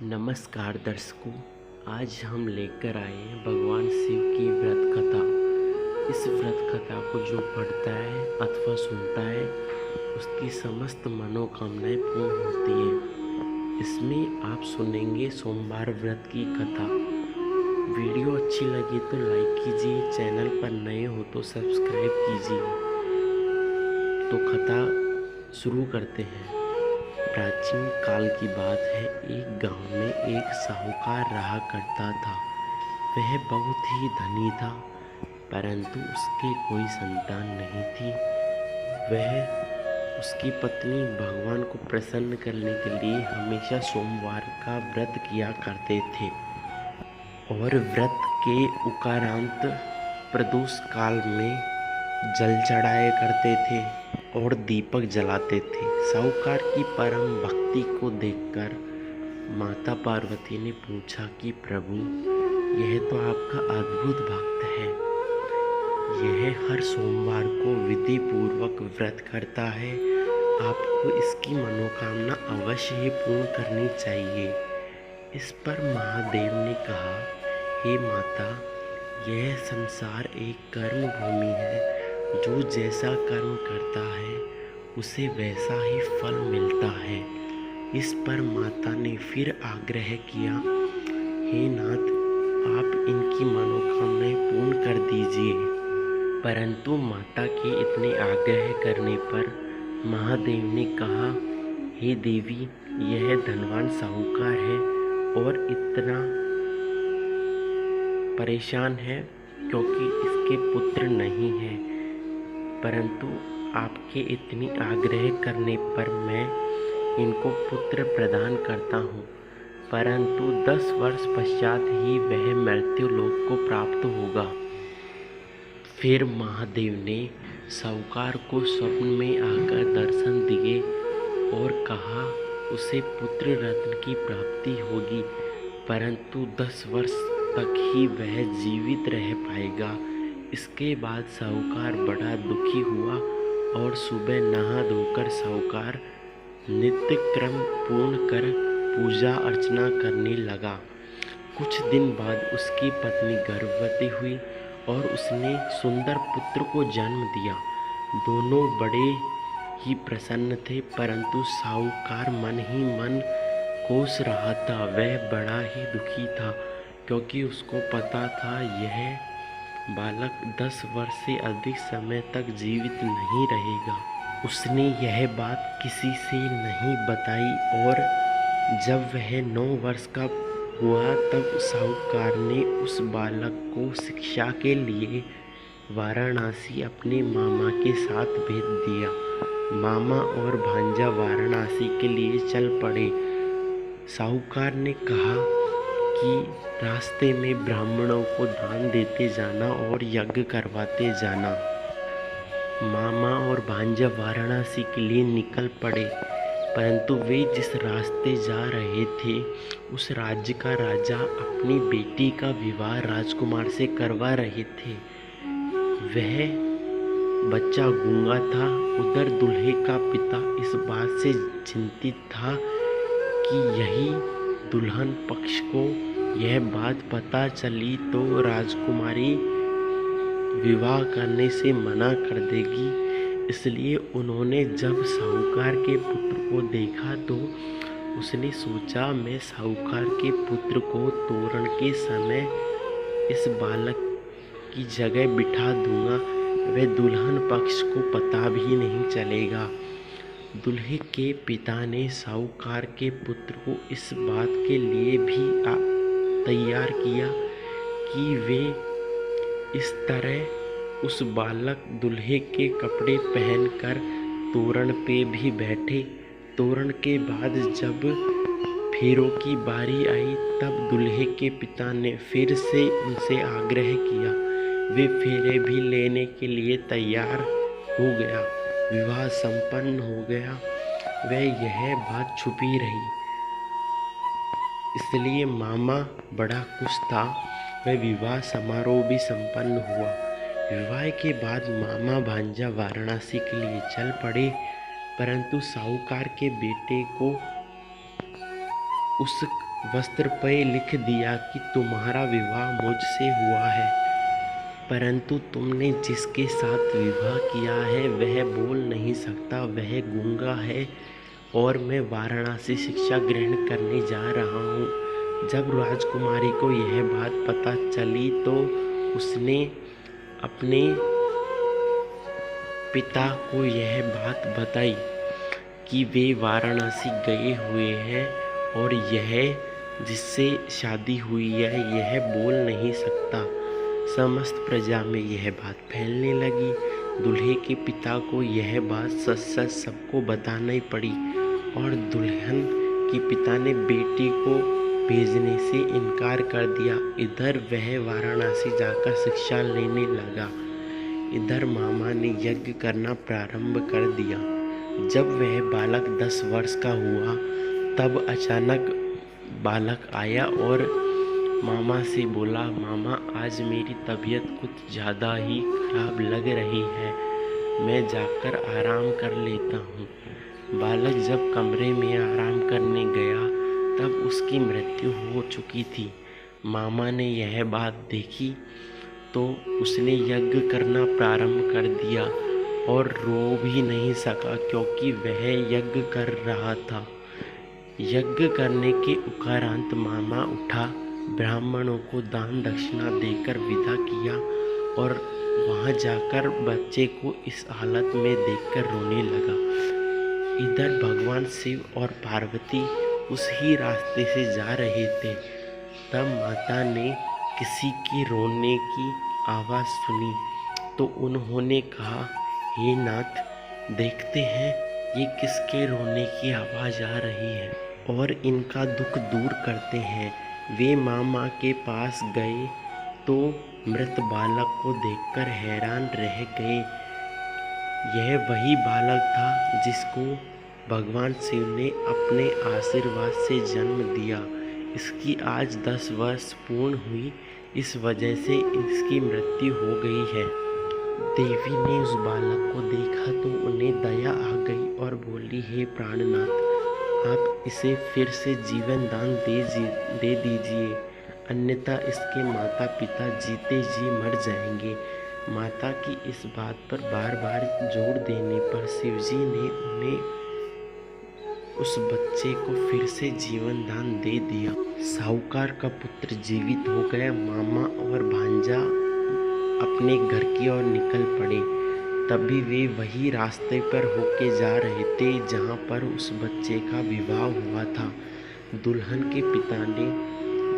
नमस्कार दर्शकों, आज हम लेकर आए हैं भगवान शिव की व्रत कथा। इस व्रत कथा को जो पढ़ता है अथवा सुनता है उसकी समस्त मनोकामनाएं पूर्ण होती हैं। इसमें आप सुनेंगे सोमवार व्रत की कथा। वीडियो अच्छी लगी तो लाइक कीजिए, चैनल पर नए हो तो सब्सक्राइब कीजिए। तो कथा शुरू करते हैं। प्राचीन काल की बात है। एक गांव में एक साहूकार रहा करता था। वह बहुत ही धनी था, परंतु उसके कोई संतान नहीं थी। वह उसकी पत्नी भगवान को प्रसन्न करने के लिए हमेशा सोमवार का व्रत किया करते थे और व्रत के उपरांत प्रदोष काल में जल चढ़ाया करते थे और दीपक जलाते थे। साहूकार की परम भक्ति को देखकर माता पार्वती ने पूछा कि प्रभु, यह तो आपका अद्भुत भक्त है। यह हर सोमवार को विधि पूर्वक व्रत करता है। आपको इसकी मनोकामना अवश्य ही पूर्ण करनी चाहिए। इस पर महादेव ने कहा, हे माता, यह संसार एक कर्म भूमि है। जो जैसा कर्म करता है उसे वैसा ही फल मिलता है। इस पर माता ने फिर आग्रह किया, हे नाथ, आप इनकी मनोकामनाएं पूर्ण कर दीजिए। परंतु माता के इतने आग्रह करने पर महादेव ने कहा, हे देवी, यह धनवान साहूकार है और इतना परेशान है क्योंकि इसके पुत्र नहीं है। परंतु आपके इतनी आग्रह करने पर मैं इनको पुत्र प्रदान करता हूँ, परंतु 10 वर्ष पश्चात ही वह मृत्यु लोक को प्राप्त होगा। फिर महादेव ने साहूकार को स्वप्न में आकर दर्शन दिए और कहा, उसे पुत्र रत्न की प्राप्ति होगी, परंतु 10 वर्ष तक ही वह जीवित रह पाएगा। इसके बाद साहूकार बड़ा दुखी हुआ और सुबह नहा धोकर साहूकार नित्य क्रम पूर्ण कर पूजा अर्चना करने लगा। कुछ दिन बाद उसकी पत्नी गर्भवती हुई और उसने सुंदर पुत्र को जन्म दिया। दोनों बड़े ही प्रसन्न थे, परंतु साहूकार मन ही मन कोस रहा था। वह बड़ा ही दुखी था क्योंकि उसको पता था यह बालक 10 वर्ष से अधिक समय तक जीवित नहीं रहेगा। उसने यह बात किसी से नहीं बताई और जब वह 9 वर्ष का हुआ तब साहूकार ने उस बालक को शिक्षा के लिए वाराणसी अपने मामा के साथ भेज दिया। मामा और भांजा वाराणसी के लिए चल पड़े। साहूकार ने कहा कि रास्ते में ब्राह्मणों को दान देते जाना और यज्ञ करवाते जाना। मामा और भांजा वाराणसी के लिए निकल पड़े, परंतु वे जिस रास्ते जा रहे थे उस राज्य का राजा अपनी बेटी का विवाह राजकुमार से करवा रहे थे। वह बच्चा गूंगा था। उधर दूल्हे का पिता इस बात से चिंतित था कि यही दुल्हन पक्ष को यह बात पता चली तो राजकुमारी विवाह करने से मना कर देगी। इसलिए उन्होंने जब साहूकार के पुत्र को देखा तो उसने सोचा, मैं साहूकार के पुत्र को तोरण के समय इस बालक की जगह बिठा दूंगा। वह दुल्हन पक्ष को पता भी नहीं चलेगा। दूल्हे के पिता ने साहूकार के पुत्र को इस बात के लिए भी तैयार किया कि वे इस तरह उस बालक दूल्हे के कपड़े पहनकर तोरण पे भी बैठे। तोरण के बाद जब फेरों की बारी आई तब दूल्हे के पिता ने फिर से उनसे आग्रह किया। वे फेरे भी लेने के लिए तैयार हो गया। विवाह संपन्न हो गया। वह यह बात छुपी रही, इसलिए मामा बड़ा खुश था। वह विवाह समारोह भी संपन्न हुआ। विवाह के बाद मामा भांजा वाराणसी के लिए चल पड़े, परंतु साहूकार के बेटे को उस वस्त्र पे लिख दिया कि तुम्हारा विवाह मुझसे हुआ है, परंतु तुमने जिसके साथ विवाह किया है वह बोल नहीं सकता, वह गूंगा है और मैं वाराणसी शिक्षा ग्रहण करने जा रहा हूँ। जब राजकुमारी को यह बात पता चली तो उसने अपने पिता को यह बात बताई कि वे वाराणसी गए हुए हैं और यह जिससे शादी हुई है यह बोल नहीं सकता। समस्त प्रजा में यह बात फैलने लगी। दूल्हे के पिता को यह बात सच सच सबको बतानी पड़ी और दुल्हन के पिता ने बेटी को भेजने से इनकार कर दिया। इधर वह वाराणसी जाकर शिक्षा लेने लगा, इधर मामा ने यज्ञ करना प्रारंभ कर दिया। जब वह बालक 10 वर्ष का हुआ तब अचानक बालक आया और मामा से बोला, मामा आज मेरी तबीयत कुछ ज़्यादा ही खराब लग रही है, मैं जाकर आराम कर लेता हूँ। बालक जब कमरे में आराम करने गया तब उसकी मृत्यु हो चुकी थी। मामा ने यह बात देखी तो उसने यज्ञ करना प्रारंभ कर दिया और रो भी नहीं सका क्योंकि वह यज्ञ कर रहा था। यज्ञ करने के उपरांत मामा उठा, ब्राह्मणों को दान दक्षिणा देकर विदा किया और वहां जाकर बच्चे को इस हालत में देखकर रोने लगा। इधर भगवान शिव और पार्वती उस ही रास्ते से जा रहे थे। तब माता ने किसी के रोने की आवाज़ सुनी तो उन्होंने कहा, हे नाथ, देखते हैं ये किसके रोने की आवाज़ आ रही है और इनका दुख दूर करते हैं। वे मामा के पास गए तो मृत बालक को देखकर हैरान रह गए। यह वही बालक था जिसको भगवान शिव ने अपने आशीर्वाद से जन्म दिया। इसकी आज 10 वर्ष पूर्ण हुई, इस वजह से इसकी मृत्यु हो गई है। देवी ने उस बालक को देखा तो उन्हें दया आ गई और बोली, हे प्राणनाथ, आप इसे फिर से जीवन दान दे दीजिए, अन्यथा इसके माता पिता जीते जी मर जाएंगे। माता की इस बात पर बार बार जोर देने पर शिवजी ने उन्हें उस बच्चे को फिर से जीवन दान दे दिया। साहूकार का पुत्र जीवित हो गया। मामा और भांजा अपने घर की ओर निकल पड़े। तभी वे वही रास्ते पर होके जा रहे थे जहाँ पर उस बच्चे का विवाह हुआ था। दुल्हन के पिता ने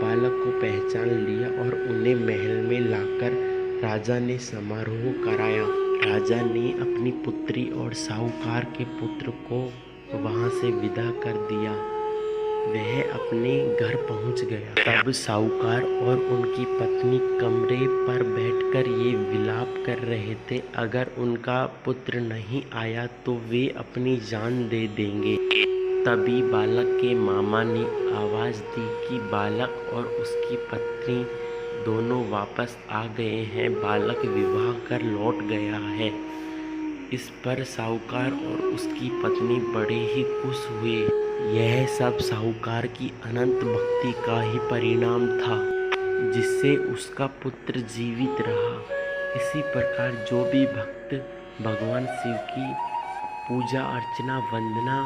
बालक को पहचान लिया और उन्हें महल में लाकर राजा ने समारोह कराया। राजा ने अपनी पुत्री और साहूकार के पुत्र को वहाँ से विदा कर दिया। वह अपने घर पहुँच गया। तब साहूकार और उनकी पत्नी कमरे पर बैठकर ये विलाप कर रहे थे, अगर उनका पुत्र नहीं आया तो वे अपनी जान दे देंगे। तभी बालक के मामा ने आवाज़ दी कि बालक और उसकी पत्नी दोनों वापस आ गए हैं, बालक विवाह कर लौट गया है। इस पर साहूकार और उसकी पत्नी बड़े ही खुश हुए। यह सब साहूकार की अनंत भक्ति का ही परिणाम था, जिससे उसका पुत्र जीवित रहा। इसी प्रकार जो भी भक्त भगवान शिव की पूजा अर्चना वंदना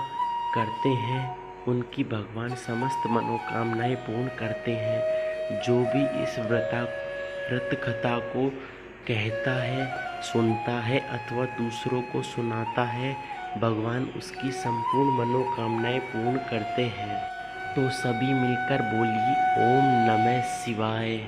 करते हैं उनकी भगवान समस्त मनोकामनाएं पूर्ण करते हैं। जो भी इस व्रत कथा को कहता है, सुनता है अथवा दूसरों को सुनाता है, भगवान उसकी संपूर्ण मनोकामनाएं पूर्ण करते हैं। तो सभी मिलकर बोलिए, ओम नमः शिवाय।